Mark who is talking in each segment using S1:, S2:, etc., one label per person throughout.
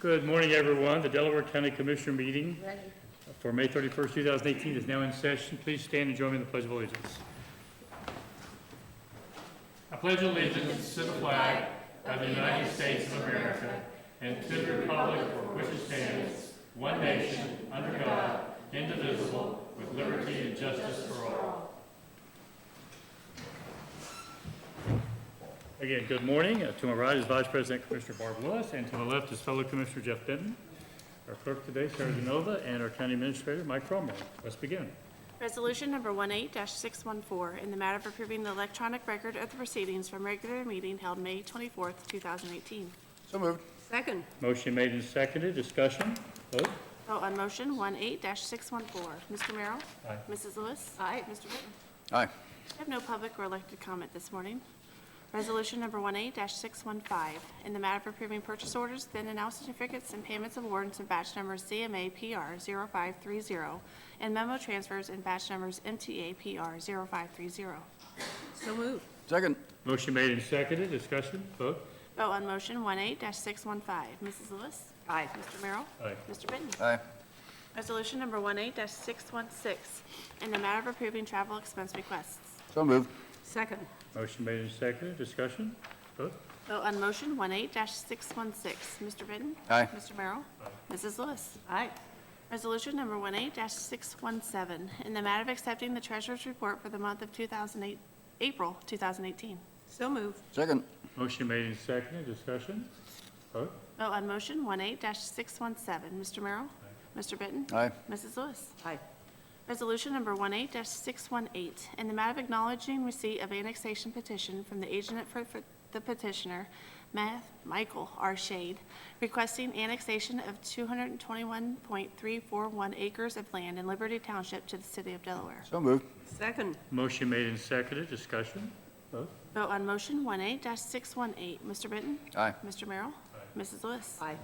S1: Good morning, everyone. The Delaware County Commissioner meeting for May 31st, 2018 is now in session. Please stand and join me in the Pledge of Allegiance. I pledge allegiance to the flag of the United States of America and to the republic for which it stands, one nation, under God, indivisible, with liberty and justice for all. Again, good morning. To my right is Vice President Commissioner Barb Lewis, and to my left is fellow Commissioner Jeff Benton. Our clerk today, Sarah Genova, and our County Administrator, Mike Cromwell. Let's begin.
S2: Resolution number 18-614, in the matter of approving the electronic record of the proceedings from regular meeting held May 24th, 2018.
S3: So moved.
S4: Second.
S1: Motion made and seconded. Discussion. Vote.
S2: Vote on motion 18-614. Mr. Merrill?
S1: Aye.
S2: Mrs. Lewis?
S4: Aye.
S2: Mr. Britton?
S3: Aye.
S2: I have no public or elected comment this morning. Resolution number 18-615, in the matter of approving purchase orders, then and now certificates and payments of warrants in batch numbers CMA PR 0530 and memo transfers in batch numbers MTA PR 0530.
S4: So moved.
S3: Second.
S1: Motion made and seconded. Discussion. Vote.
S2: Vote on motion 18-615. Mrs. Lewis?
S4: Aye.
S2: Mr. Merrill?
S1: Aye.
S2: Mr. Britton?
S3: Aye.
S2: Resolution number 18-616, in the matter of approving travel expense requests.
S3: So moved.
S4: Second.
S1: Motion made and seconded. Discussion. Vote.
S2: Vote on motion 18-616. Mr. Britton?
S3: Aye.
S2: Mr. Merrill? Mrs. Lewis?
S4: Aye.
S2: Resolution number 18-617, in the matter of accepting the treasurer's report for the month of April 2018.
S4: So moved.
S3: Second.
S1: Motion made and seconded. Discussion. Vote.
S2: Vote on motion 18-617. Mr. Merrill? Mr. Britton?
S3: Aye.
S2: Mrs. Lewis?
S4: Aye.
S2: Resolution number 18-618, in the matter of acknowledging receipt of annexation petition from the agent for the petitioner, Michael R. Shade, requesting annexation of 221.341 acres of land in Liberty Township to the city of Delaware.
S3: So moved.
S4: Second.
S1: Motion made and seconded. Discussion. Vote.
S2: Vote on motion 18-618. Mr. Britton?
S3: Aye.
S2: Mr. Merrill? Mrs. Lewis?
S4: Aye.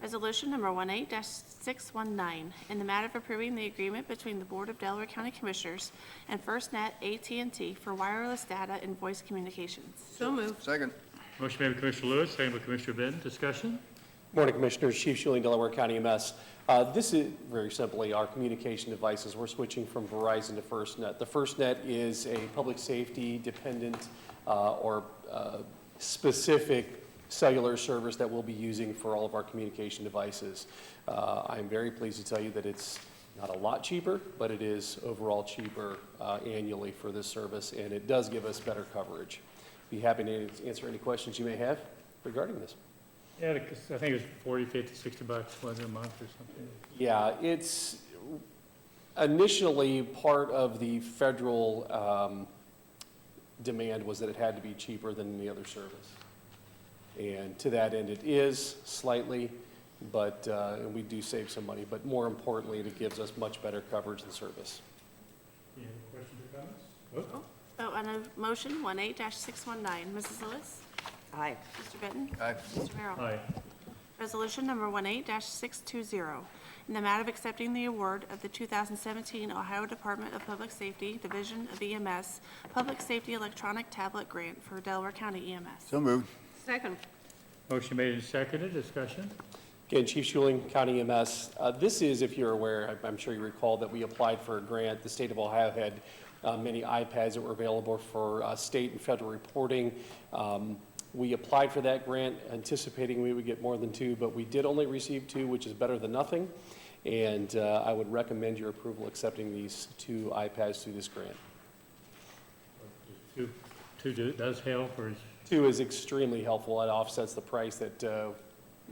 S2: Resolution number 18-619, in the matter of approving the agreement between the Board of Delaware County Commissioners and FirstNet AT&T for wireless data and voice communications.
S4: So moved.
S3: Second.
S1: Motion made by Commissioner Lewis, seconded by Commissioner Benton. Discussion.
S5: Morning, Commissioners. Chief Schuling, Delaware County MS. This is very simply our communication devices. We're switching from Verizon to FirstNet. The FirstNet is a public safety dependent or specific cellular service that we'll be using for all of our communication devices. I'm very pleased to tell you that it's not a lot cheaper, but it is overall cheaper annually for this service, and it does give us better coverage. Be happy to answer any questions you may have regarding this.
S1: Yeah, I think it was 40, 50, 60 bucks, was it, a month or something?
S5: Yeah, it's initially part of the federal demand was that it had to be cheaper than any other service. And to that end, it is slightly, but and we do save some money. But more importantly, it gives us much better coverage and service.
S1: Any questions or comments? Vote.
S2: Vote on a motion 18-619. Mrs. Lewis?
S4: Aye.
S2: Mr. Benton?
S3: Aye.
S2: Mr. Merrill?
S1: Aye.
S2: Resolution number 18-620, in the matter of accepting the award of the 2017 Ohio Department of Public Safety Division of EMS Public Safety Electronic Tablet Grant for Delaware County EMS.
S3: So moved.
S4: Second.
S1: Motion made and seconded. Discussion.
S5: Again, Chief Schuling, County EMS. This is, if you're aware, I'm sure you recall that we applied for a grant. The state of Ohio had many iPads that were available for state and federal reporting. We applied for that grant anticipating we would get more than 2, but we did only receive 2, which is better than nothing. And I would recommend your approval accepting these 2 iPads through this grant.
S1: Two does help, or is
S5: 2 is extremely helpful. It offsets the price that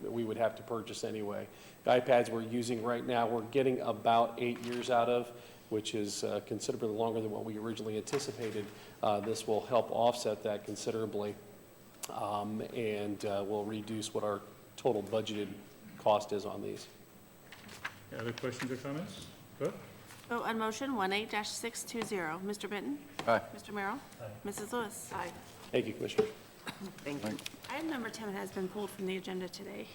S5: we would have to purchase anyway. The iPads we're using right now, we're getting about 8 years out of, which is considerably longer than what we originally anticipated. This will help offset that considerably and will reduce what our total budgeted cost is on these.
S1: any other questions or comments? Vote.
S2: Vote on motion 18-620. Mr. Benton?
S3: Aye.
S2: Mr. Merrill? Mrs. Lewis?
S4: Aye.
S5: Thank you, Commissioner.
S4: Thank you.
S2: Item number 10 has been pulled from the agenda today.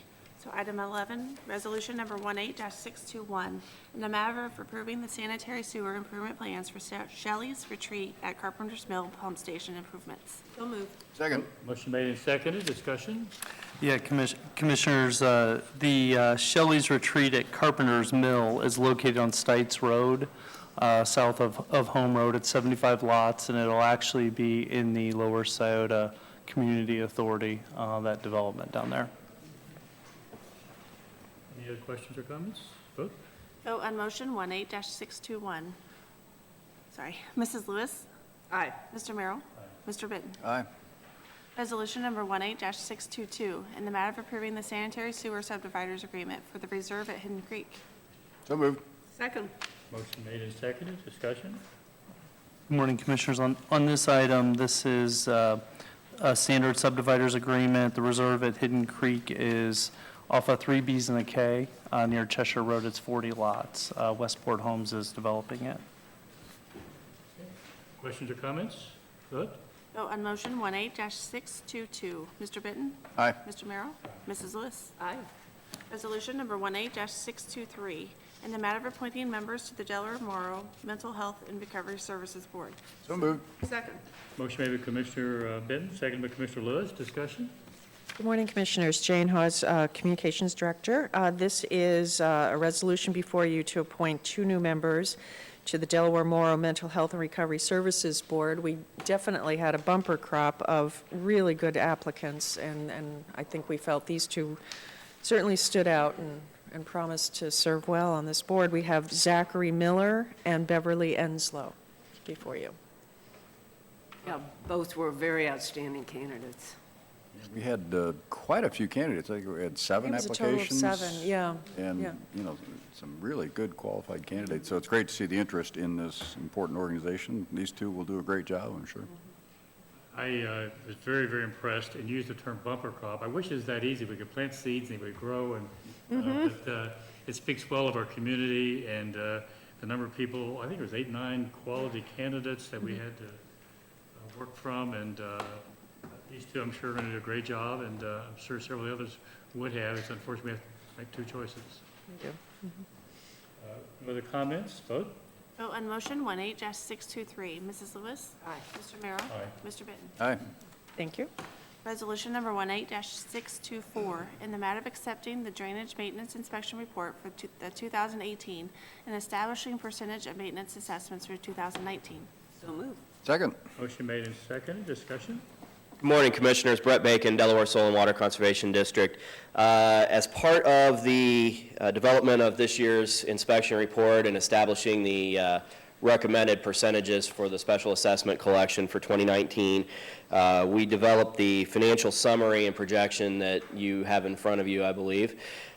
S2: So item 11, resolution number 18-621, in the matter of approving the sanitary sewer improvement plans for Shelley's Retreat at Carpenter's Mill Pump Station improvements.
S4: So moved.
S3: Second.
S1: Motion made and seconded. Discussion.
S3: Yeah, Commissioners, the Shelley's Retreat at Carpenter's Mill is located on Stites Road, south of Home Road. It's 75 lots, and it'll actually be in the Lower Scioto Community Authority, that development down there.
S1: Any other questions or comments? Vote.
S2: Vote on motion 18-621. Sorry. Mrs. Lewis?
S4: Aye.
S2: Mr. Merrill? Mr. Benton?
S6: Aye.
S2: Resolution number 18-622, in the matter of approving the sanitary sewer subdividers agreement for the reserve at Hidden Creek.
S6: So moved.
S4: Second.
S1: Motion made and seconded. Discussion.
S3: Good morning, Commissioners. On this item, this is a standard subdividers agreement. The reserve at Hidden Creek is off of 3 Bs and a K near Cheshire Road. It's 40 lots. Westport Homes is developing it.
S1: Questions or comments? Vote.
S2: Vote on motion 18-622. Mr. Benton?
S6: Aye.
S2: Mr. Merrill? Mrs. Lewis?
S4: Aye.
S2: Resolution number 18-623, in the matter of appointing members to the Delaware Mental Health and Recovery Services Board.
S6: So moved.
S4: Second.
S1: Motion made by Commissioner Benton, seconded by Commissioner Lewis. Discussion.
S7: Good morning, Commissioners. Jane Hawes, Communications Director. This is a resolution before you to appoint 2 new members to the Delaware Mental Health and Recovery Services Board. We definitely had a bumper crop of really good applicants, and I think we felt these 2 certainly stood out and promised to serve well on this board. We have Zachary Miller and Beverly Enslow before you.
S4: Yeah, both were very outstanding candidates.
S6: We had quite a few candidates. I think we had 7
S7: It was a
S6: applications.
S7: total of 7, yeah.
S6: And,
S7: yeah.
S6: you know, some really good qualified candidates. So it's great to see the interest in this important organization. These 2 will do a great job, I'm sure.
S1: I was very, very impressed and used the term bumper crop. I wish it was that easy. We could plant seeds and they would grow, and but it speaks well of our community and the number of people. I think it was 8, 9 quality candidates that we had to work from, and these 2, I'm sure, are going to do a great job, and I'm sure several of the others would have. It's unfortunate we have to make 2 choices.
S7: Thank you.
S1: Other comments? Vote.
S2: Vote on motion 18-623. Mrs. Lewis?
S4: Aye.
S2: Mr. Merrill?
S1: Aye.
S2: Mr. Benton?
S6: Aye.
S7: Thank you.
S2: Resolution number 18-624, in the matter of accepting the drainage maintenance inspection report for the 2018 and establishing percentage of maintenance assessments for 2019.
S4: So moved.
S6: Second.
S1: Motion made and seconded. Discussion.
S8: Good morning, Commissioners. Brett Bacon, Delaware Soil and Water Conservation District. As part of the development of this year's inspection report and establishing the recommended percentages for the special assessment collection for 2019, we developed the financial summary and projection that you have in front of you, I believe.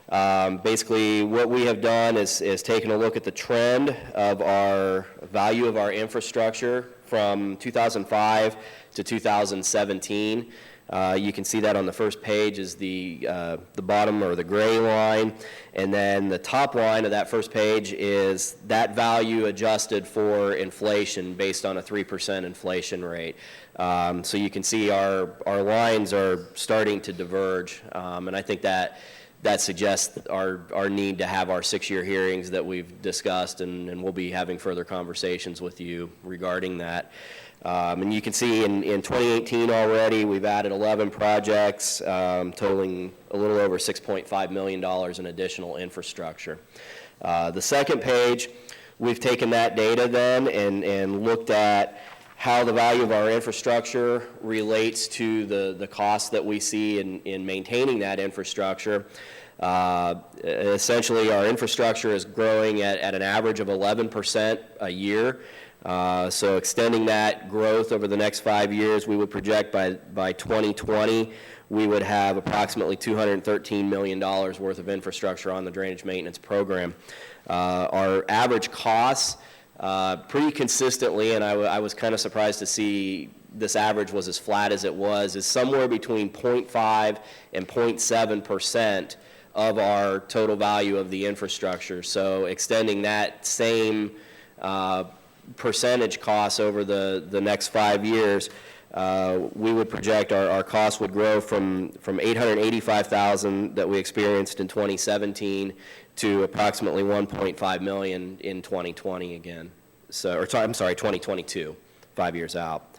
S8: Basically, what we have done is taken a look at the trend of our value of our infrastructure from 2005 to 2017. You can see that on the first page is the bottom or the gray line, and then the top line of that first page is that value adjusted for inflation based on a 3% inflation rate. So you can see our lines are starting to diverge, and I think that suggests our need to have our 6-year hearings that we've discussed, and we'll be having further conversations with you regarding that. And you can see in 2018 already, we've added 11 projects totaling a little over $6.5 million in additional infrastructure. The second page, we've taken that data then and looked at how the value of our infrastructure relates to the costs that we see in maintaining that infrastructure. Essentially, our infrastructure is growing at an average of 11% a year. So extending that growth over the next 5 years, we would project by 2020, we would have approximately $213 million worth of infrastructure on the drainage maintenance program. Our average costs, pretty consistently, and I was kind of surprised to see this average was as flat as it was, is somewhere between 0.5 and 0.7% of our total value of the infrastructure. So extending that same percentage costs over the next 5 years, we would project our costs would grow from $885,000 that we experienced in 2017 to approximately $1.5 million in 2020 again. So, I'm sorry, 2022, 5 years out.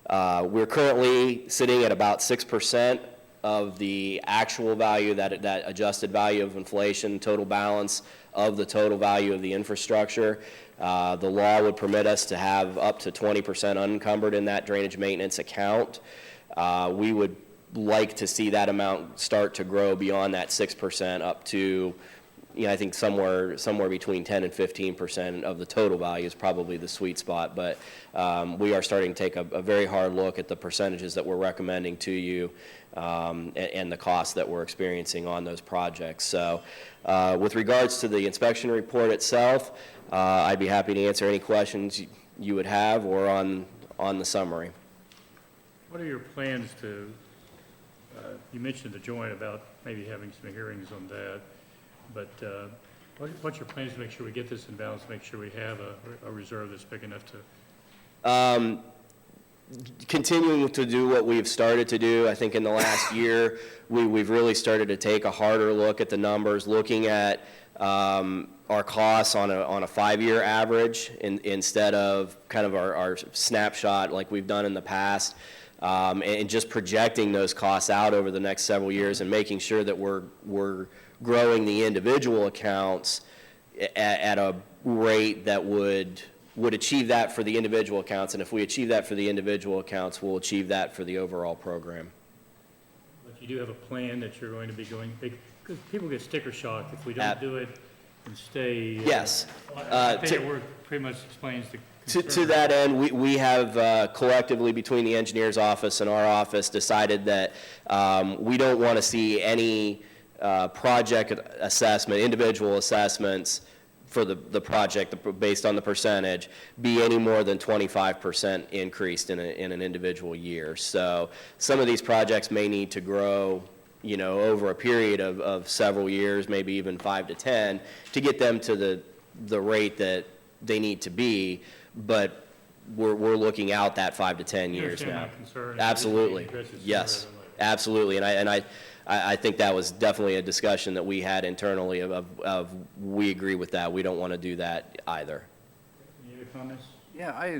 S8: We're currently sitting at about 6% of the actual value, that adjusted value of inflation, total balance of the total value of the infrastructure. The law would permit us to have up to 20% unencumbered in that drainage maintenance account. We would like to see that amount start to grow beyond that 6% up to, I think somewhere between 10 and 15% of the total value is probably the sweet spot. But we are starting to take a very hard look at the percentages that we're recommending to you and the costs that we're experiencing on those projects. So with regards to the inspection report itself, I'd be happy to answer any questions you would have or on the summary.
S1: What are your plans to, you mentioned the joint about maybe having some hearings on that, but what's your plans to make sure we get this in balance, make sure we have a reserve that's big enough to?
S8: Continuing to do what we've started to do. I think in the last year, we've really started to take a harder look at the numbers, looking at our costs on a 5-year average instead of kind of our snapshot like we've done in the past, and just projecting those costs out over the next several years and making sure that we're growing the individual accounts at a rate that would achieve that for the individual accounts. And if we achieve that for the individual accounts, we'll achieve that for the overall program.
S1: But you do have a plan that you're going to be going big, because people get sticker shock if we don't do it and stay.
S8: Yes.
S1: I think your work pretty much explains the concern.
S8: To that end, we have collectively between the engineer's office and our office decided that we don't want to see any project assessment, individual assessments for the project based on the percentage be any more than 25% increased in an individual year. So some of these projects may need to grow, over a period of several years, maybe even 5 to 10, to get them to the rate that they need to be. But we're looking out that 5 to 10 years now.
S1: You understand my concern?
S8: Absolutely. Yes, absolutely. And I think that was definitely a discussion that we had internally of we agree with that. We don't want to do that either.
S1: Any other comments?
S6: Yeah,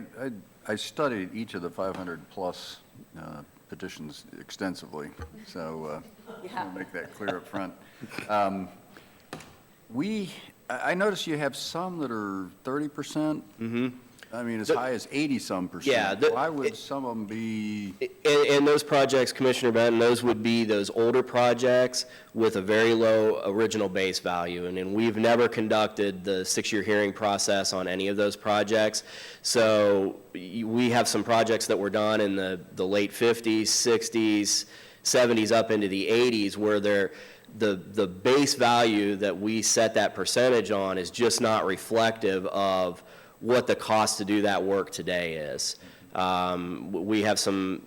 S6: I studied each of the 500-plus petitions extensively, so I want to make that clear up front. I noticed you have some that are 30%. Mm-hmm. I mean, as high as 80-some%.
S8: Yeah.
S6: Why would some of them be?
S8: And those projects, Commissioner Benton, those would be those older projects with a very low original base value. And we've never conducted the 6-year hearing process on any of those projects. So we have some projects that were done in the late 50s, 60s, 70s, up into the 80s, where the base value that we set that percentage on is just not reflective of what the cost to do that work today is. We have some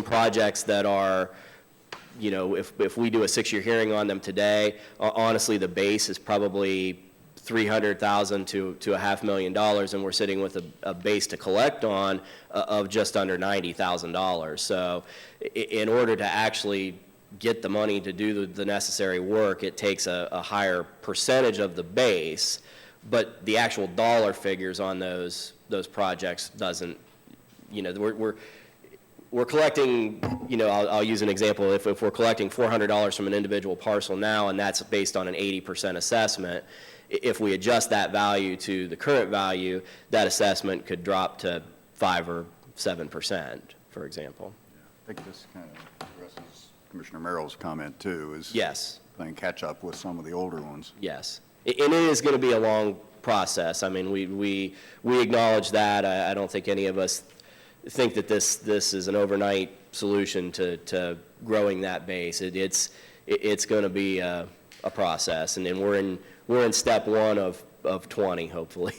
S8: projects that are, if we do a 6-year hearing on them today, honestly, the base is probably $300,000 to $500,000, and we're sitting with a base to collect on of just under $90,000. So in order to actually get the money to do the necessary work, it takes a higher percentage of the base, but the actual dollar figures on those projects doesn't, we're collecting, I'll use an example. If we're collecting $400 from an individual parcel now, and that's based on an 80% assessment, if we adjust that value to the current value, that assessment could drop to 5 or 7%, for example.
S6: I think this kind of addresses Commissioner Merrill's comment, too, is
S8: Yes.
S6: playing catch-up with some of the older ones.
S8: Yes. And it is going to be a long process. I mean, we acknowledge that. I don't think any of us think that this is an overnight solution to growing that base. It's going to be a process, and then we're in step 1 of 20, hopefully.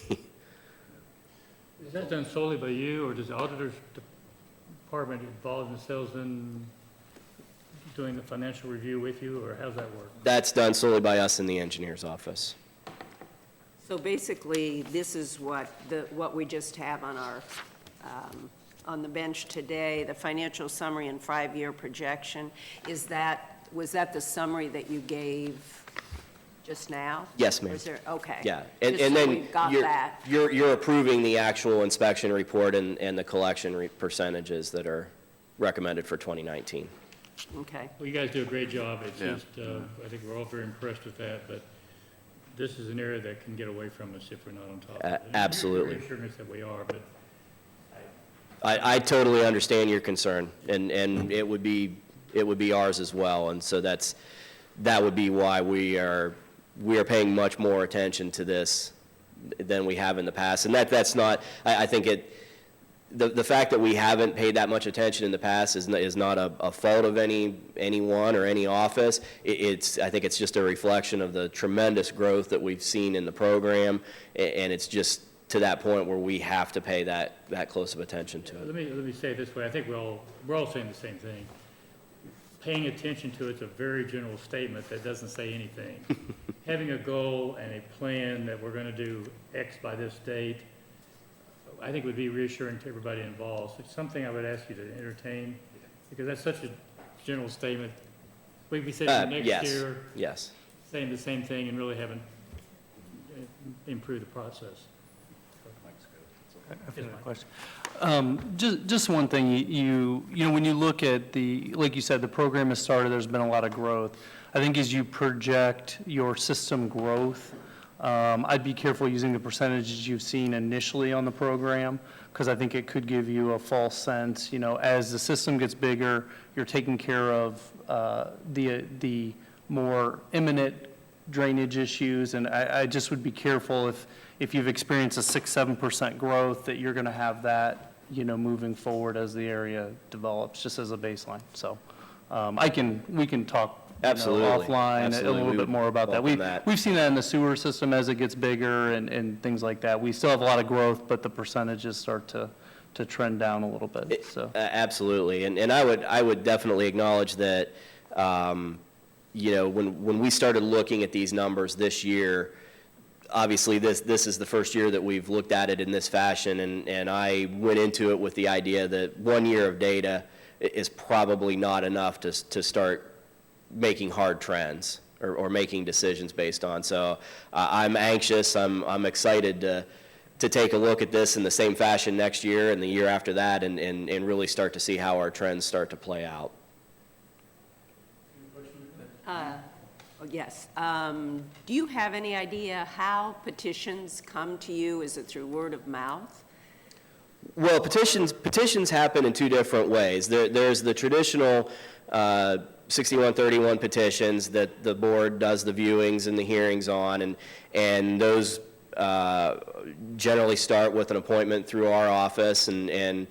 S1: Is that done solely by you, or does the auditor's department involve themselves in doing the financial review with you, or how's that work?
S8: That's done solely by us in the engineer's office.
S4: So basically, this is what we just have on our, on the bench today, the financial summary and 5-year projection. Was that the summary that you gave just now?
S8: Yes, ma'am.
S4: Or is there, okay.
S8: Yeah,
S4: Just
S8: and
S4: so
S8: then
S4: we've got that.
S8: you're approving the actual inspection report and the collection percentages that are recommended for 2019.
S4: Okay.
S1: Well, you guys do a great job. It's
S6: Yeah.
S1: just, I think we're all very impressed with that, but this is an area that can get away from us if we're not on top of it. And
S8: Absolutely.
S1: you're reassuring us that we are, but
S8: I totally understand your concern, and it would be ours as well, and so that would be why we are paying much more attention to this than we have in the past, and that's not, I think the fact that we haven't paid that much attention in the past is not a fault of anyone or any office. I think it's just a reflection of the tremendous growth that we've seen in the program, and it's just to that point where we have to pay that close of attention to it.
S1: let me say it this way. I think we're all saying the same thing. Paying attention to it's a very general statement that doesn't say anything. Having a goal and a plan that we're going to do X by this date, I think would be reassuring to everybody involved. So it's something I would ask you to entertain, because that's such a general statement. We'd be sitting next year
S8: Yes.
S1: saying the same thing and really haven't improved the process.
S3: I have a question. Just one thing, you know, when you look at like you said, the program has started, there's been a lot of growth. I think as you project your system growth, I'd be careful using the percentages you've seen initially on the program, because I think it could give you a false sense, you know, as the system gets bigger, you're taking care of the more imminent drainage issues, and I just would be careful if you've experienced a 6-7% growth, that you're going to have that, you know, moving forward as the area develops, just as a baseline. So we can talk, you know,
S8: Absolutely.
S3: offline a
S8: Absolutely.
S3: little
S8: We
S3: bit more about that.
S8: welcome that.
S3: We've seen that in the sewer system as it gets bigger and things like that. We still have a lot of growth, but the percentages start to trend down a little bit, so.
S8: Absolutely, and I would definitely acknowledge that, you know, when we started looking at these numbers this year, obviously this is the first year that we've looked at it in this fashion, and I went into it with the idea that 1 year of data is probably not enough to start making hard trends or making decisions based on. So I'm anxious, I'm excited to take a look at this in the same fashion next year and the year after that, and really start to see how our trends start to play out.
S4: Yes. Do you have any idea how petitions come to you? Is it through word of mouth?
S8: Well, petitions happen in two different ways. There's the traditional 6131 petitions that the board does the viewings and the hearings on, and those generally start with an appointment through our office and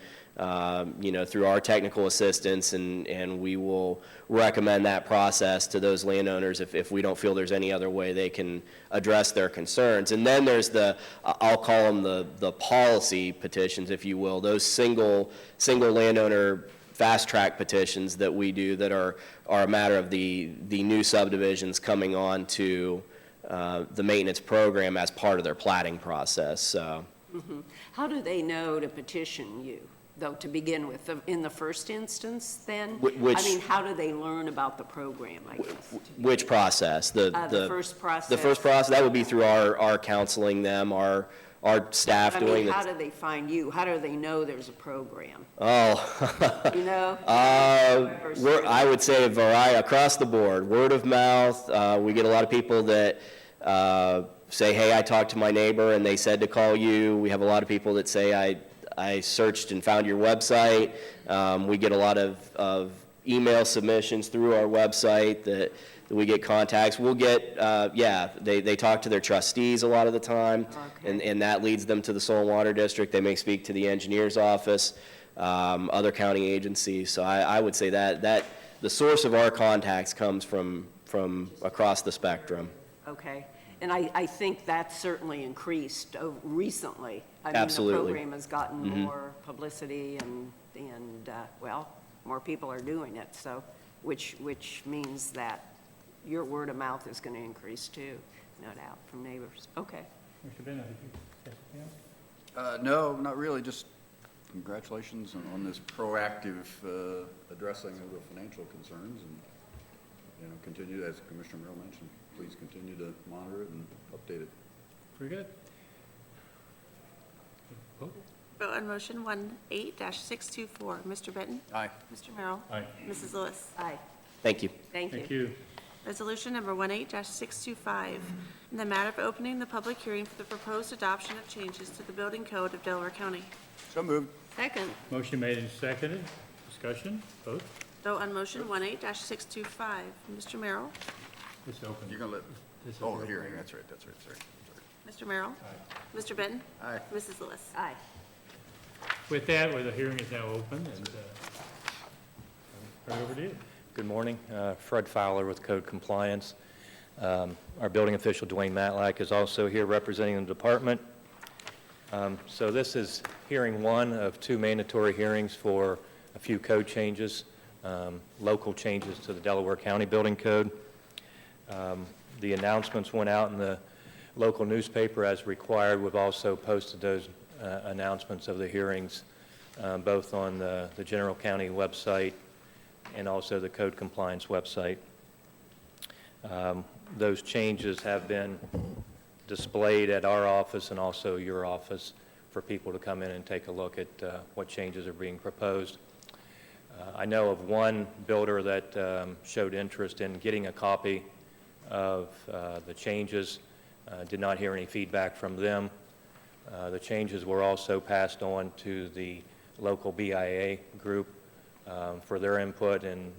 S8: you know, through our technical assistance, and we will recommend that process to those landowners if we don't feel there's any other way they can address their concerns. And then there's I'll call them the policy petitions, if you will, those single landowner fast-track petitions that we do that are a matter of the new subdivisions coming on to the maintenance program as part of their platting process. So.
S4: Mm-hmm. How do they know to petition you, though, to begin with, in the first instance, then? I mean, how do they learn about the program, I guess?
S8: Which process?
S4: The first process.
S8: The first process, that would be through our counseling them, our staff doing.
S4: I mean, how do they find you? How do they know there's a program?
S8: Oh.
S4: You know?
S8: I would say a variety across the board. Word of mouth. We get a lot of people that say, hey, I talked to my neighbor and they said to call you. We have a lot of people that say, I searched and found your website. We get a lot of email submissions through our website that we get contacts. We'll get, they talk to their trustees a lot of the time,
S4: Okay.
S8: and that leads them to the Soil and Water District. They may speak to the engineer's office, other county agencies. So I would say that the source of our contacts comes from across the spectrum.
S4: Okay. And I think that's certainly increased recently. I mean,
S8: Absolutely.
S4: the program has gotten more publicity and well, more people are doing it, so, which means that your word of mouth is going to increase too, no doubt, from neighbors. Okay.
S1: Mr. Bennett, did you have something else?
S6: No, not really, just congratulations on this proactive addressing of the financial concerns, and, you know, continue, as Commissioner Merrill mentioned, please continue to monitor it and update it.
S1: Pretty good.
S2: vote on motion 18-624. Mr. Benton?
S6: Aye.
S2: Mr. Merrill?
S1: Aye.
S2: Mrs. Lewis?
S4: Aye.
S8: Thank you.
S4: Thank
S1: Thank
S4: you.
S1: you.
S2: Resolution number 18-625, in the matter of opening the public hearing for the proposed adoption of changes to the building code of Delaware County.
S6: So moved.
S4: Second.
S1: Motion made and seconded. Discussion, vote.
S2: Vote on motion 18-625. Mr. Merrill?
S1: It's open.
S6: You're gonna let,
S1: This is
S6: oh,
S1: open.
S6: hearing, that's right, sorry.
S2: Mr. Merrill? Mr. Benton?
S6: Aye.
S2: Mrs. Lewis?
S4: Aye.
S1: With that, the hearing is now open, and turn it over to you.
S9: Good morning. Fred Fowler with Code Compliance. Our building official, Dwayne Matlack, is also here representing the department. So this is hearing one of two mandatory hearings for a few code changes, local changes to the Delaware County Building Code. The announcements went out in the local newspaper as required. We've also posted those announcements of the hearings both on the General County website and also the Code Compliance website. Those changes have been displayed at our office and also your office for people to come in and take a look at what changes are being proposed. I know of one builder that showed interest in getting a copy of the changes. Did not hear any feedback from them. The changes were also passed on to the local BIA group for their input and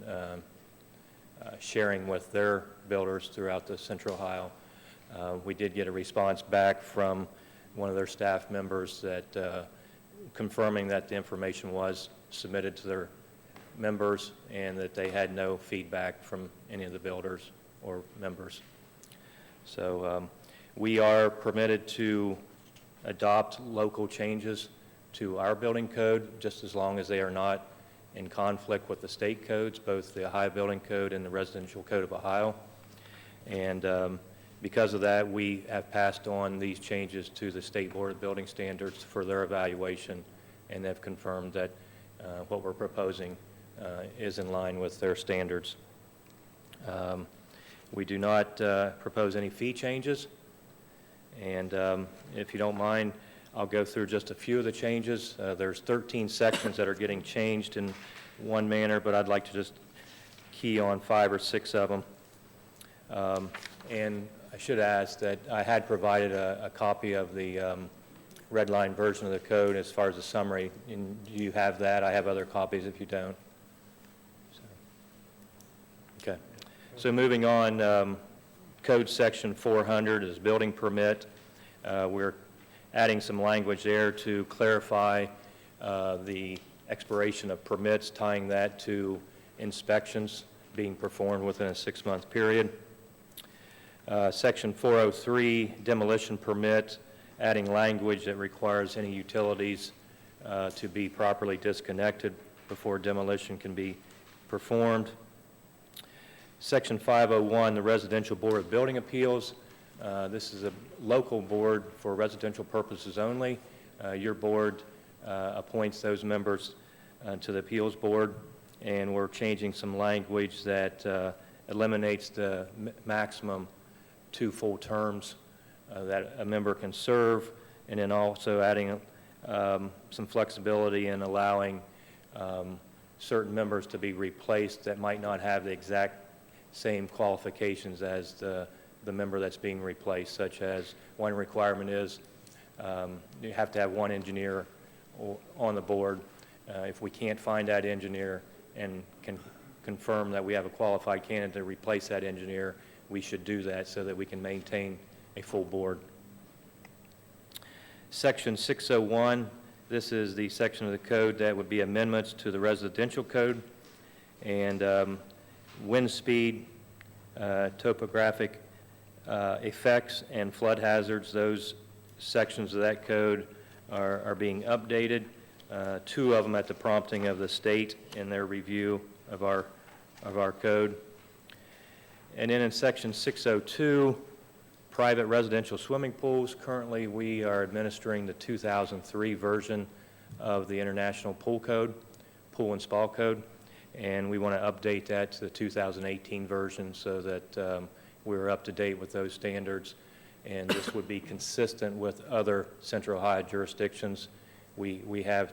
S9: sharing with their builders throughout the Central Ohio. We did get a response back from one of their staff members that confirming that the information was submitted to their members and that they had no feedback from any of the builders or members. So we are permitted to adopt local changes to our building code just as long as they are not in conflict with the state codes, both the Ohio Building Code and the Residential Code of Ohio. And because of that, we have passed on these changes to the State Board of Building Standards for their evaluation, and they've confirmed that what we're proposing is in line with their standards. We do not propose any fee changes, and if you don't mind, I'll go through just a few of the changes. There's 13 sections that are getting changed in one manner, but I'd like to just key on 5 or 6 of them. And I should ask that I had provided a copy of the red line version of the code as far as the summary. And do you have that? I have other copies if you don't. Okay. So moving on, Code Section 400 is building permit. We're adding some language there to clarify the expiration of permits, tying that to inspections being performed within a 6-month period. Section 403, demolition permit, adding language that requires any utilities to be properly disconnected before demolition can be performed. Section 501, the Residential Board of Building Appeals. This is a local board for residential purposes only. Your board appoints those members to the appeals board, and we're changing some language that eliminates the maximum 2 full terms that a member can serve, and then also adding some flexibility in allowing certain members to be replaced that might not have the exact same qualifications as the member that's being replaced, such as one requirement is you have to have one engineer on the board. If we can't find that engineer and can confirm that we have a qualified candidate to replace that engineer, we should do that so that we can maintain a full board. Section 601, this is the section of the code that would be amendments to the residential code, and wind speed, topographic effects, and flood hazards. Those sections of that code are being updated, 2 of them at the prompting of the state in their review of our code. And then in section 602, private residential swimming pools. Currently, we are administering the 2003 version of the International Pool Code, Pool and Spa Code, and we want to update that to the 2018 version so that we're up to date with those standards, and this would be consistent with other Central Ohio jurisdictions we have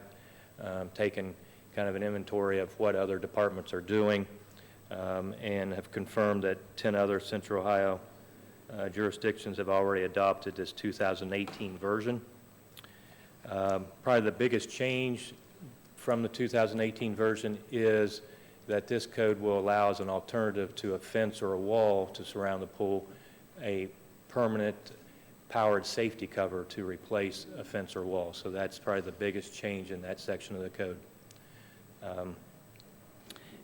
S9: taken kind of an inventory of what other departments are doing, and have confirmed that 10 other Central Ohio jurisdictions have already adopted this 2018 version. Probably the biggest change from the 2018 version is that this code will allow as an alternative to a fence or a wall to surround the pool, a permanent powered safety cover to replace a fence or wall. So that's probably the biggest change in that section of the code.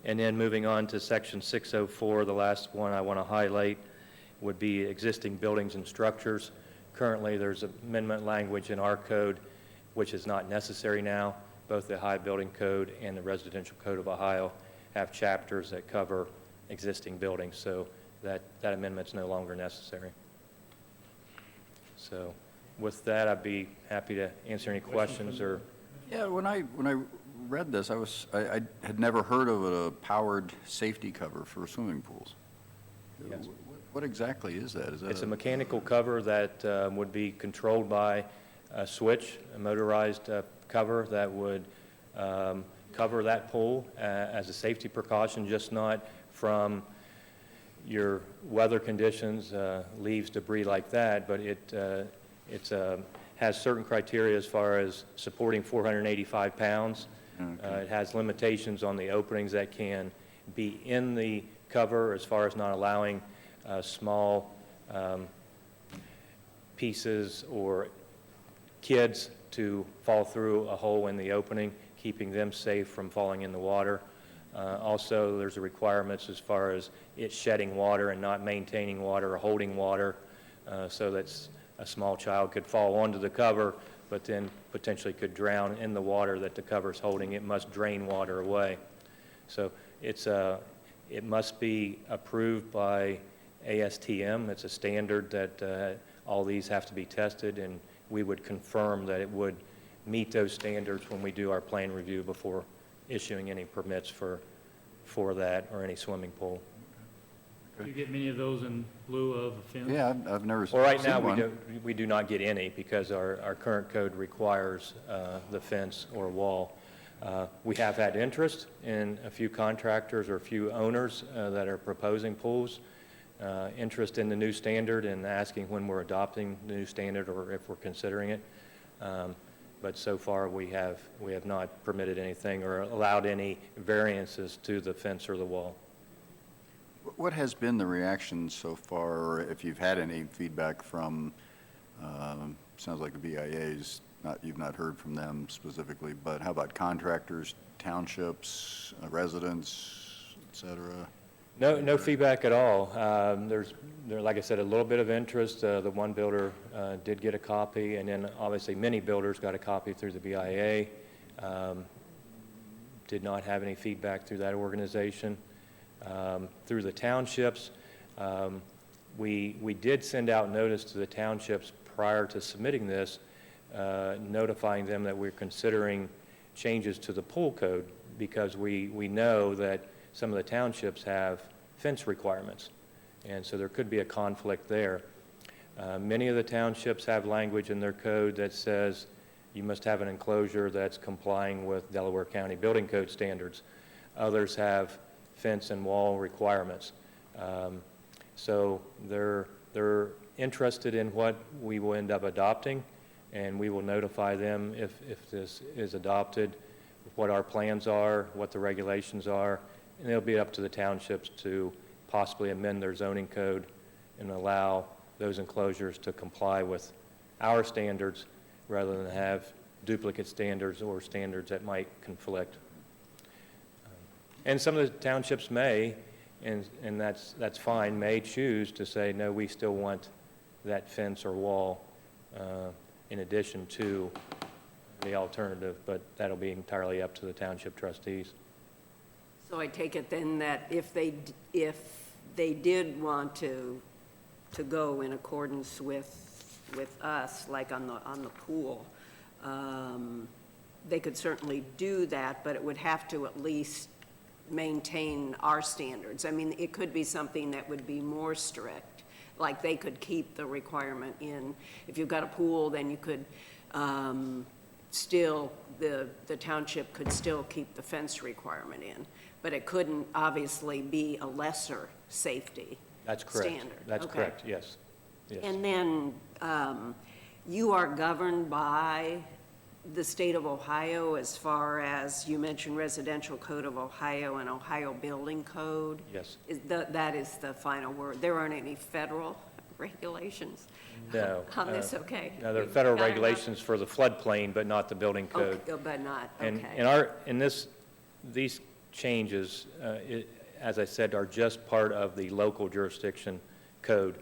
S9: And then moving on to section 604, the last one I want to highlight would be existing buildings and structures. Currently, there's amendment language in our code, which is not necessary now. Both the Ohio Building Code and the Residential Code of Ohio have chapters that cover existing buildings, so that amendment's no longer necessary. So with that, I'd be happy to answer any questions or...
S6: Yeah, when I read this, I had never heard of a powered safety cover for swimming pools.
S9: Yes.
S6: What exactly is that? Is that
S9: It's a mechanical cover that would be controlled by a switch, a motorized cover that would cover that pool as a safety precaution, just not from your weather conditions, leaves, debris like that, but it has certain criteria as far as supporting 485 pounds.
S6: Okay.
S9: It has limitations on the openings that can be in the cover as far as not allowing small pieces or kids to fall through a hole in the opening, keeping them safe from falling in the water. Also, there's a requirements as far as it shedding water and not maintaining water or holding water, so that a small child could fall onto the cover, but then potentially could drown in the water that the cover's holding. It must drain water away. So it must be approved by ASTM. It's a standard that all these have to be tested, and we would confirm that it would meet those standards when we do our plan review before issuing any permits for that or any swimming pool.
S1: Do you get many of those in lieu of a fence?
S6: Yeah, I've never seen
S9: Well,
S6: one.
S9: right now, we do not get any because our current code requires the fence or wall. We have had interest in a few contractors or a few owners that are proposing pools, interest in the new standard and asking when we're adopting the new standard or if we're considering it. But so far, we have not permitted anything or allowed any variances to the fence or the wall.
S6: What has been the reaction so far, or if you've had any feedback from, sounds like the BIA's, you've not heard from them specifically, but how about contractors, townships, residents, et cetera?
S9: No feedback at all. There's, like I said, a little bit of interest. The one builder did get a copy, and then obviously many builders got a copy through the BIA. Did not have any feedback through that organization. Through the townships, we did send out notice to the townships prior to submitting this, notifying them that we're considering changes to the pool code because we know that some of the townships have fence requirements, and so there could be a conflict there. Many of the townships have language in their code that says you must have an enclosure that's complying with Delaware County Building Code standards. Others have fence and wall requirements. So they're interested in what we will end up adopting, and we will notify them if this is adopted, what our plans are, what the regulations are, and it'll be up to the townships to possibly amend their zoning code and allow those enclosures to comply with our standards rather than have duplicate standards or standards that might conflict. And some of the townships may, and that's fine, may choose to say, no, we still want that fence or wall in addition to the alternative, but that'll be entirely up to the township trustees.
S4: So I take it then that if they did want to go in accordance with us, like on the pool, they could certainly do that, but it would have to at least maintain our standards. I mean, it could be something that would be more strict, like they could keep the requirement in. If you've got a pool, then you could still, the township could still keep the fence requirement in, but it couldn't obviously be a lesser safety
S9: That's correct.
S4: standard.
S9: That's
S4: Okay.
S9: correct, yes. Yes.
S4: And then you are governed by the state of Ohio as far as, you mentioned Residential Code of Ohio and Ohio Building Code?
S9: Yes.
S4: That is the final word. There aren't any federal regulations
S9: No.
S4: on this, okay?
S9: No, there are
S4: You've
S9: federal
S4: got enough-
S9: regulations for the floodplain, but not the building code.
S4: Oh, but not,
S9: And
S4: okay.
S9: these changes, as I said, are just part of the local jurisdiction code.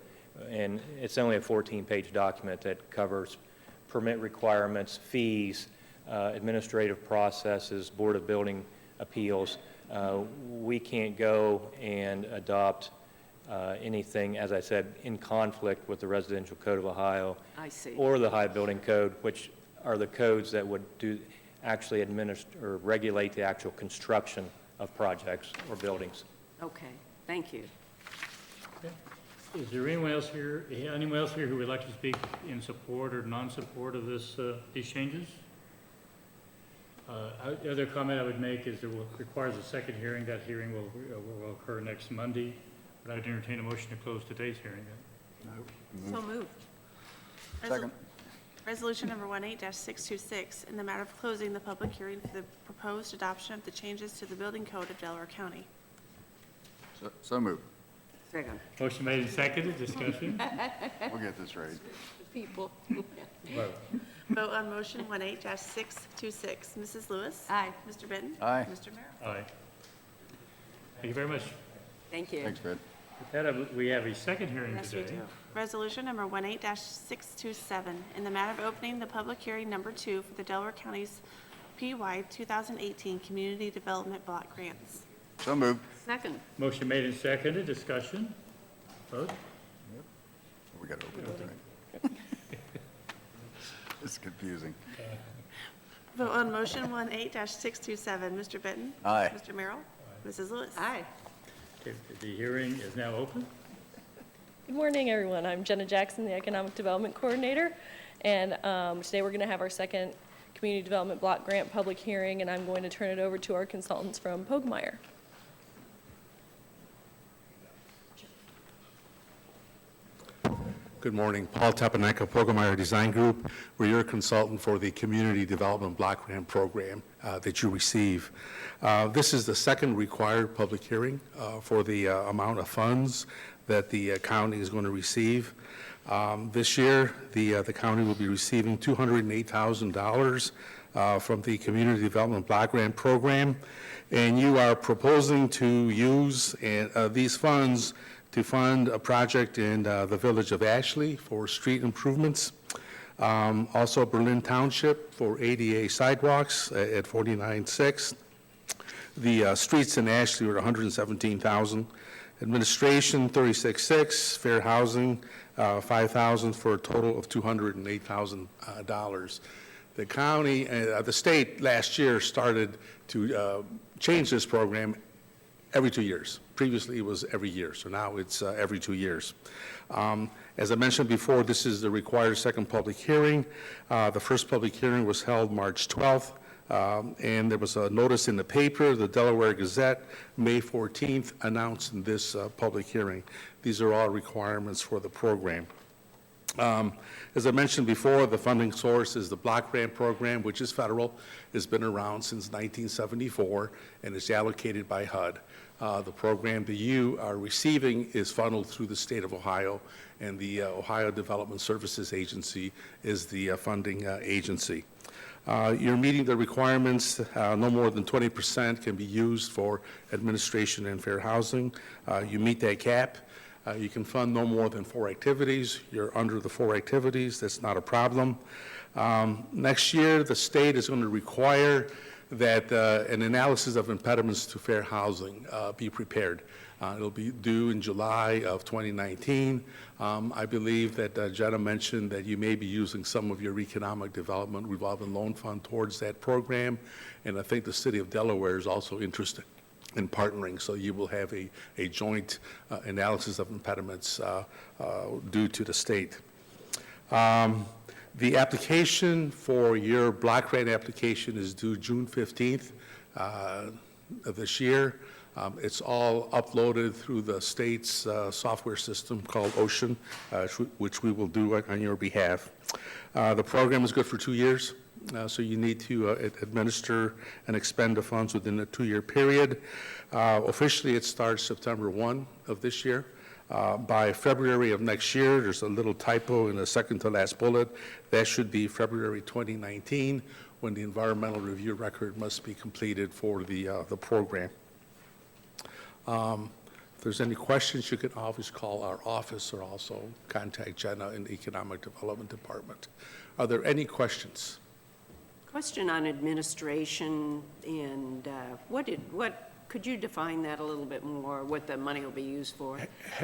S9: And it's only a 14-page document that covers permit requirements, fees, administrative processes, Board of Building Appeals. We can't go and adopt anything, as I said, in conflict with the Residential Code of Ohio
S4: I see.
S9: or the High Building Code, which are the codes that would actually administer or regulate the actual construction of projects or buildings.
S4: Okay, thank you.
S1: Is there anyone else here who would like to speak in support or non-support of these changes? The other comment I would make is requires a second hearing. That hearing will occur next Monday. But I'd entertain a motion to close today's hearing then.
S4: So moved.
S6: Second.
S2: Resolution number 18-626, in the matter of closing the public hearing for the proposed adoption of the changes to the building code of Delaware County.
S6: So moved.
S4: Second.
S1: Motion made and seconded, discussion.
S6: We'll get this right.
S4: People.
S1: Vote.
S2: Vote on motion 18-626. Mrs. Lewis?
S4: Aye.
S2: Mr. Benton?
S6: Aye.
S2: Mr. Merrill?
S1: Aye. Thank you very much.
S4: Thank you.
S6: Thanks, Fred.
S1: With that, we have a second hearing
S2: Yes, we
S1: today.
S2: do. Resolution number 18-627, in the matter of opening the public hearing number 2 for the Delaware County's PY 2018 Community Development Block Grants.
S6: So moved.
S4: Second.
S1: Motion made and seconded, discussion. Vote.
S6: We got to open it, right? It's confusing.
S2: Vote on motion 18-627. Mr. Benton?
S6: Aye.
S2: Mr. Merrill? Mrs. Lewis?
S4: Aye.
S1: Okay, the hearing is now open.
S10: Good morning, everyone. I'm Jenna Jackson, the Economic Development Coordinator, and today we're going to have our second Community Development Block Grant public hearing, and I'm going to turn it over to our consultants from Pogemeyer.
S11: Good morning. Paul Tepaneka, Pogemeyer Design Group. We're your consultant for the Community Development Block Grant Program that you receive. This is the second required public hearing for the amount of funds that the county is going to receive. This year, the county will be receiving $208,000 from the Community Development Block Grant Program, and you are proposing to use these funds to fund a project in the village of Ashley for street improvements. Also Berlin Township for ADA sidewalks at 49-6. The streets in Ashley were $117,000. Administration, 36.6. Fair housing, $5,000 for a total of $208,000. The county, the state last year started to change this program every 2 years. Previously, it was every year, so now it's every 2 years. As I mentioned before, this is the required second public hearing. The first public hearing was held March 12th, and there was a notice in the paper, the Delaware Gazette, May 14th, announcing this public hearing. These are all requirements for the program. As I mentioned before, the funding source is the block grant program, which is federal. It's been around since 1974, and it's allocated by HUD. The program that you are receiving is funneled through the state of Ohio, and the Ohio Development Services Agency is the funding agency. You're meeting the requirements. No more than 20% can be used for administration and fair housing. You meet that cap. You can fund no more than 4 activities. You're under the 4 activities. That's not a problem. Next year, the state is going to require that an analysis of impediments to fair housing be prepared. It'll be due in July of 2019. I believe that Jenna mentioned that you may be using some of your economic development revolving loan fund towards that program, and I think the city of Delaware is also interested in partnering, so you will have a joint analysis of impediments due to the state. The application for your block grant application is due June 15th of this year. It's all uploaded through the state's software system called Ocean, which we will do on your behalf. The program is good for 2 years, so you need to administer and expend the funds within a 2-year period. Officially, it starts September 1 of this year. By February of next year, there's a little typo in the second to last bullet. That should be February 2019, when the environmental review record must be completed for the program. If there's any questions, you can always call our office or also contact Jenna in the Economic Development Department. Are there any questions?
S4: Question on administration and could you define that a little bit more, what the money will be used for?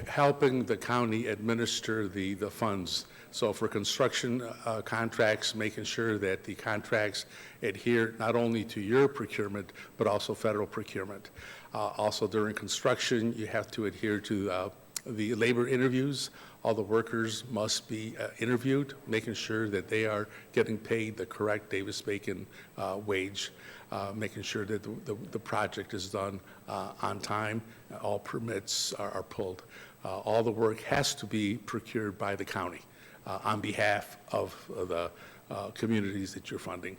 S11: Helping the county administer the funds. So for construction contracts, making sure that the contracts adhere not only to your procurement, but also federal procurement. Also during construction, you have to adhere to the labor interviews. All the workers must be interviewed, making sure that they are getting paid the correct Davis-Bacon wage, making sure that the project is done on time, all permits are pulled. All the work has to be procured by the county on behalf of the communities that you're funding.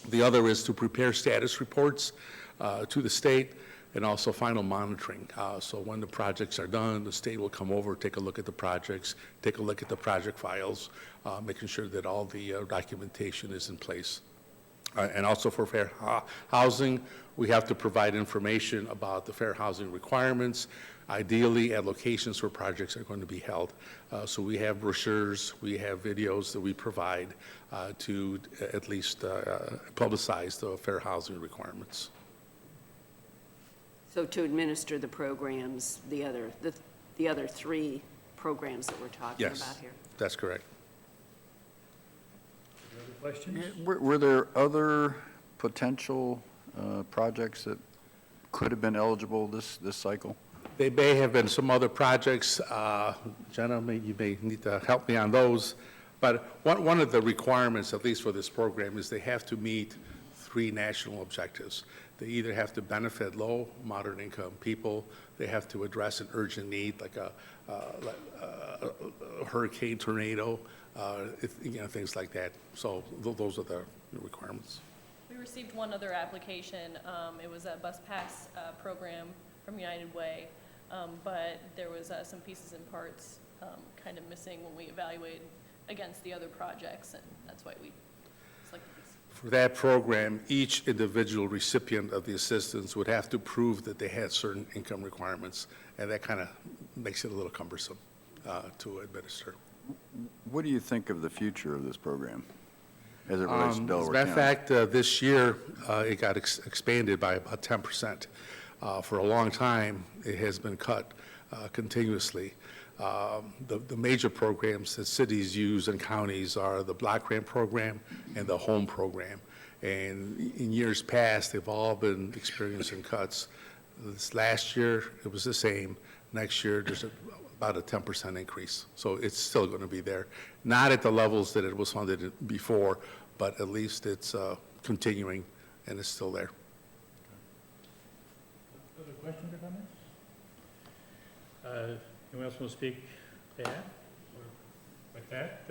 S11: The other is to prepare status reports to the state, and also final monitoring. So when the projects are done, the state will come over, take a look at the projects, take a look at the project files, making sure that all the documentation is in place. And also for fair housing, we have to provide information about the fair housing requirements, ideally at locations where projects are going to be held. So we have brochures, we have videos that we provide to at least publicize the fair housing requirements.
S4: So to administer the programs, the other 3 programs that we're talking about here?
S11: Yes, that's correct.
S1: Any other questions?
S6: Were there other potential projects that could have been eligible this cycle?
S11: There may have been some other projects. Jenna, you may need to help me on those. But one of the requirements, at least for this program, is they have to meet 3 national objectives. They either have to benefit low, moderate income people, they have to address an urgent need like a hurricane, tornado, things like that. So those are the requirements.
S10: We received one other application. It was a bus pass program from United Way, but there was some pieces and parts kind of missing when we evaluated against the other projects, and that's why we selected these.
S11: For that program, each individual recipient of the assistance would have to prove that they had certain income requirements, and that kind of makes it a little cumbersome to administer.
S6: What do you think of the future of this program as it relates to Delaware
S11: As a matter of
S6: County?
S11: fact, this year, it got expanded by about 10%. For a long time, it has been cut continuously. The major programs that cities use and counties are the block grant program and the home program. And in years past, they've all been experiencing cuts. This last year, it was the same. Next year, there's about a 10% increase. So it's still going to be there. Not at the levels that it was funded before, but at least it's continuing and it's still there.
S1: Other questions or comments? Anyone else want to speak to that? With that,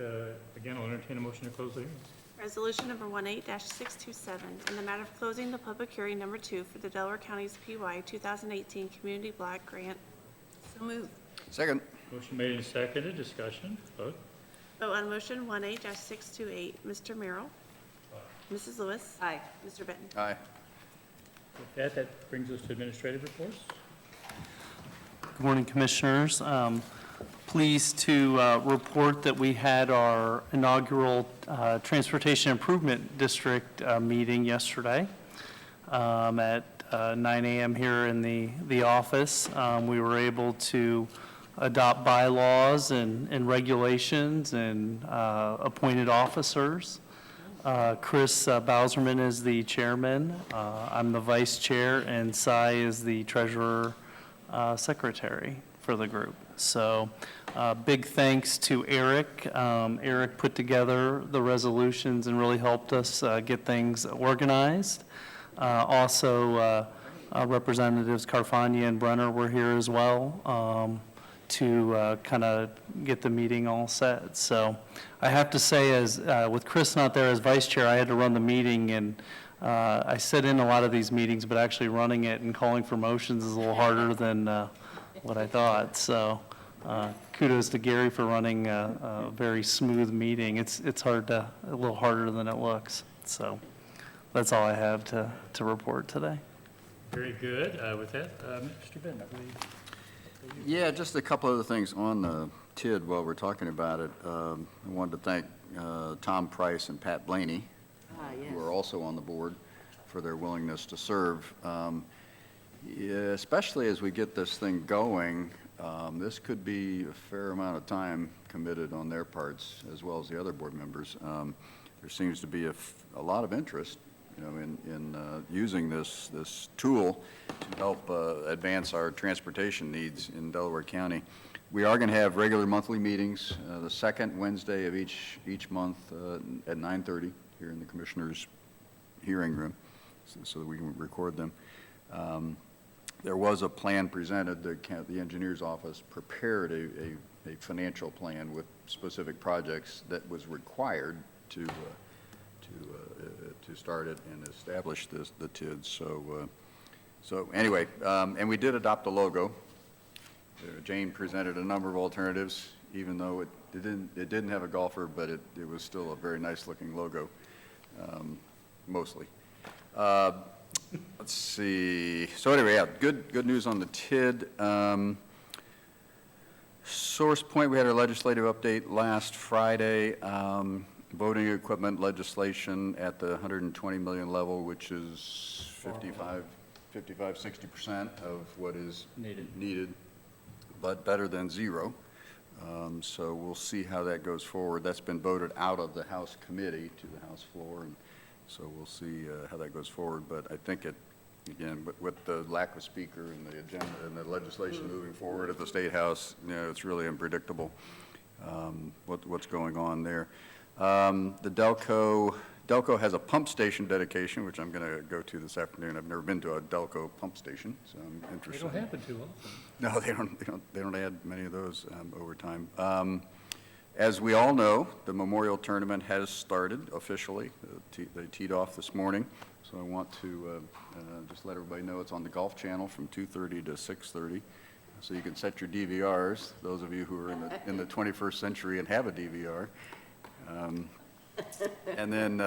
S1: again, I'll entertain a motion to close the hearing.
S2: Resolution number 18-627, in the matter of closing the public hearing number 2 for the Delaware County's PY 2018 Community Block Grant.
S4: So moved.
S6: Second.
S1: Motion made and seconded, discussion, vote.
S2: Vote on motion 18-628. Mr. Merrill? Mrs. Lewis?
S4: Aye.
S2: Mr. Benton?
S6: Aye.
S1: With that brings us to administrative reports.
S3: Good morning, Commissioners. Pleased to report that we had our inaugural Transportation Improvement District meeting yesterday at 9 a.m. here in the office. We were able to adopt bylaws and regulations and appointed officers. Chris Bowserman is the chairman. I'm the vice chair, and Cy is the treasurer secretary for the group. So big thanks to Eric. Eric put together the resolutions and really helped us get things organized. Also, Representatives Carfagna and Brenner were here as well to kind of get the meeting all set. So I have to say, as with Chris not there as vice chair, I had to run the meeting, and I sit in a lot of these meetings, but actually running it and calling for motions is a little harder than what I thought. So kudos to Gary for running a very smooth meeting. It's hard to, a little harder than it looks. So that's all I have to report today.
S1: Very good. With that, Mr. Benton, I believe.
S6: Yeah, just a couple other things on the TID while we're talking about it. I wanted to thank Tom Price and Pat Blaney, who are also on the board, for their willingness to serve. Yeah, especially as we get this thing going, this could be a fair amount of time committed on their parts, as well as the other board members. There seems to be a lot of interest, in using this tool to help advance our transportation needs in Delaware County. We are going to have regular monthly meetings, the second Wednesday of each month at 9:30 here in the Commissioners' hearing room, so that we can record them. There was a plan presented. The engineer's office prepared a financial plan with specific projects that was required to start it and establish the TID. So anyway, and we did adopt a logo. Jane presented a number of alternatives, even though it didn't have a golfer, but it was still a very nice looking logo, mostly. Let's see. So anyway, yeah, good news on the TID. Source Point, we had our legislative update last Friday. Voting equipment legislation at the 120 million level, which is 60% of what is needed, but better than zero. So we'll see how that goes forward. That's been voted out of the House committee to the House floor, and so we'll see how that goes forward. But I think again, with the lack of speaker and the agenda and the legislation moving forward at the State House, it's really unpredictable what's going on there. The Delco has a pump station dedication, which I'm going to go to this afternoon. I've never been to a Delco pump station, so I'm interested.
S1: They don't happen too often.
S6: No, they don't add many of those over time. As we all know, the Memorial Tournament has started officially. They teed off this morning, so I want to just let everybody know it's on the Golf Channel from 2:30 to 6:30. So you can set your DVRs, those of you who are in the 21st century and have a DVR. And then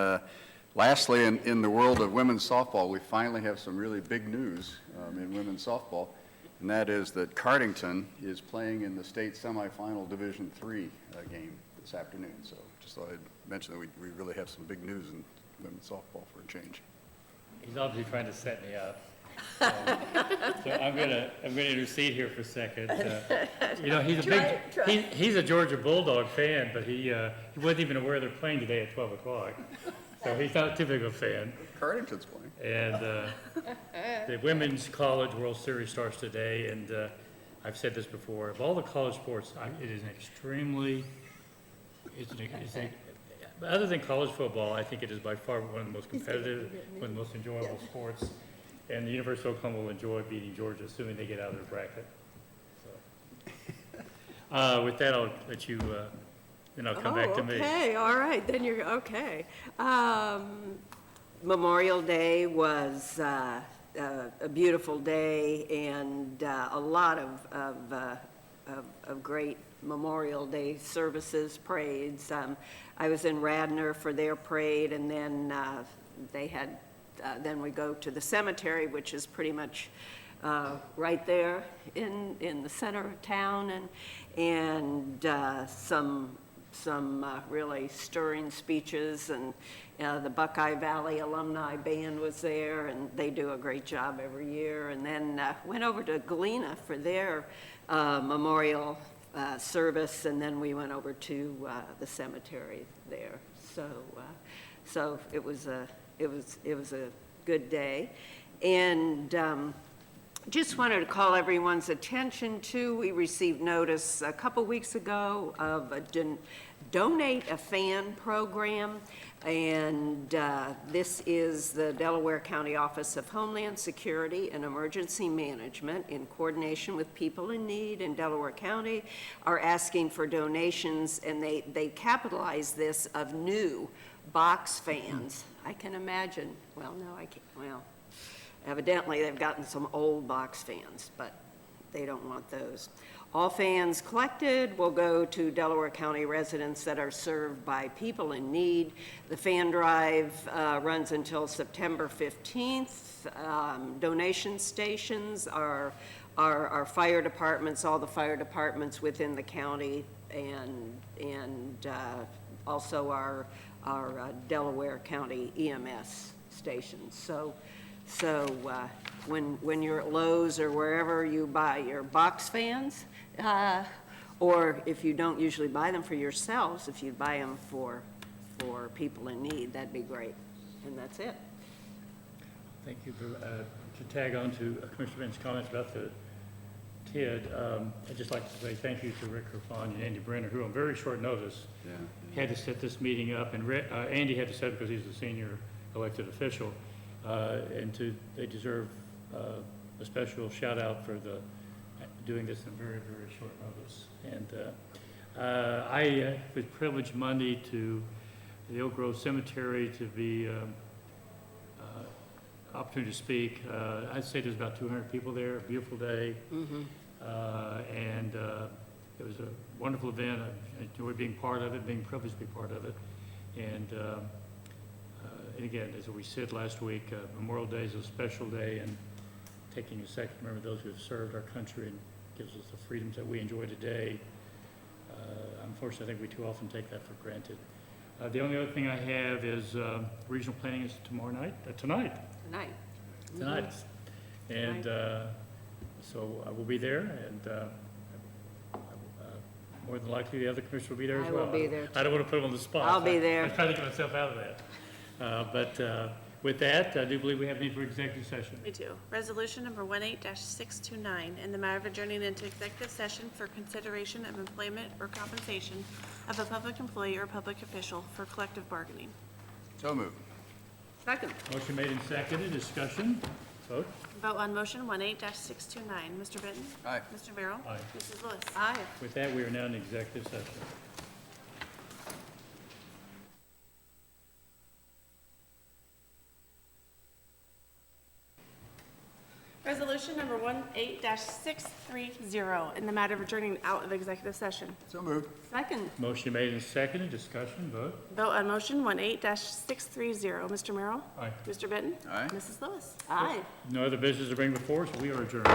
S6: lastly, in the world of women's softball, we finally have some really big news in women's softball, and that is that Cardington is playing in the state semifinal Division III game this afternoon. So just thought I'd mention that we really have some big news in women's softball for a change.
S1: He's obviously trying to set me up. So I'm gonna intercede here for a second. He's a Georgia Bulldog fan, but he wasn't even aware they're playing today at 12 o'clock. So he's not a typical fan.
S6: Cardington's playing.
S1: And the Women's College World Series starts today, and I've said this before, of all the college sports, it is other than college football, I think it is by far one of the most competitive, one of the most enjoyable sports. And the University of Oklahoma will enjoy beating Georgia, assuming they get out of their bracket. So, with that, I'll let you, then I'll come back to me.
S4: Okay, all right, then you're, okay. Memorial Day was a beautiful day, and a lot of great Memorial Day services, parades. I was in Radnor for their parade, and then they had then we go to the cemetery, which is pretty much right there in the center of town, and some really stirring speeches, and the Buckeye Valley Alumni Band was there, and they do a great job every year. And then went over to Galena for their memorial service, and then we went over to the cemetery there. So it was a good day. And Just wanted to call everyone's attention to, we received notice a couple weeks ago of a Donate a Fan program, and this is the Delaware County Office of Homeland Security and Emergency Management, in coordination with People in Need in Delaware County, are asking for donations, and they capitalize this, of new box fans. I can imagine, well, no, I can't, well, evidently they've gotten some old box fans, but they don't want those. All fans collected will go to Delaware County residents that are served by People in Need. The fan drive runs until September 15th. Donation stations are fire departments, all the fire departments within the county, and also our Delaware County EMS stations. So when you're at Lowe's or wherever you buy your box fans, or if you don't usually buy them for yourselves, if you buy them for people in need, that'd be great. And that's it.
S1: Thank you. To tag on to Commissioner Ben's comments about the TID, I'd just like to say thank you to Rick Kerfon and Andy Brenner, who on very short notice had to set this meeting up. And Andy had to set it because he's the senior elected official. And they deserve a special shout out for doing this in very, very short notice. And I was privileged Monday to the Oak Grove Cemetery to be opportunity to speak. I'd say there's about 200 people there, a beautiful day. And it was a wonderful event. I enjoyed being part of it, being privileged to be part of it. And again, as we said last week, Memorial Day is a special day, and taking a second to remember those who have served our country and gives us the freedoms that we enjoy today. Unfortunately, I think we too often take that for granted. The only other thing I have is regional planning is tonight.
S4: Tonight.
S1: And so I will be there, and more than likely the other commissioner will be there as well.
S4: I will be there.
S1: I don't want to put them on the spot.
S4: I'll be there.
S1: I'm trying to get myself out of that. But with that, I do believe we have need for executive session.
S2: We do. Resolution number 18-629, in the matter of adjourning into executive session for consideration of employment or compensation of a public employee or public official for collective bargaining.
S6: So moved.
S4: Second.
S1: Motion made and seconded. Discussion. Vote.
S2: Vote on motion 18-629. Mr. Benton?
S6: Aye.
S2: Mr. Merrill?
S1: Aye.
S2: Mrs. Lewis?
S4: Aye.
S1: With that, we are now in executive session.
S2: Resolution number 18-630, in the matter of adjourning out of executive session.
S6: So moved.
S4: Second.
S1: Motion made and seconded. Discussion. Vote.
S2: Vote on motion 18-630. Mr. Merrill?
S1: Aye.
S2: Mr. Benton?
S6: Aye.
S2: Mrs. Lewis?
S4: Aye.
S1: No other business to bring before us. We are adjourned.